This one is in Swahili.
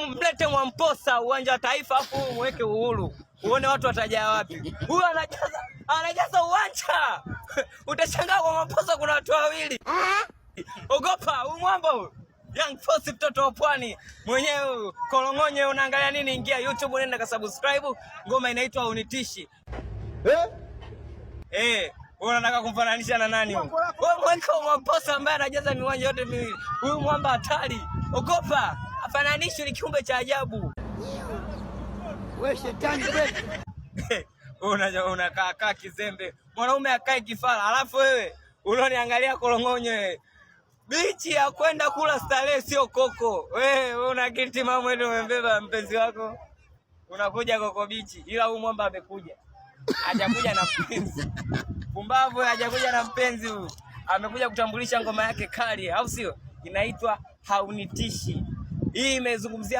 Mlete Mwamposa uwanja wa Taifa hapo mweke Uhuru. Uone watu watajaa wapi. Huyu anajaza uwanja. Utashangaa kwa Mwamposa kuna watu wawili. Ogopa, huyu mwamba huyu. Young Force mtoto wa Pwani. Mwenyewe Kolongonye unaangalia nini? Ingia YouTube nenda kasubscribe. Ngoma inaitwa Unitishi. Unataka kumfananisha na nani huyu? Wewe mweka Mwamposa ambaye anajaza miwanja yote miwili. Huyu mwamba hatari. Ogopa, afananishe ni kiumbe cha ajabu. Wewe shetani wewe. Unakaa kizembe. Mwanaume akae kifala. Alafu wewe unaniangalia Kolongonye. Bichi ya kwenda kula starehe sio koko. Wewe una kiti mama ndio umembeba mpenzi wako. Unakuja koko bichi. Ila huyu mwamba amekuja. Hajakuja na mpenzi. Pumbavu hajakuja na mpenzi huyu. Amekuja kutambulisha ngoma yake kali, au sio? Inaitwa Haunitishi. Hii imezungumzia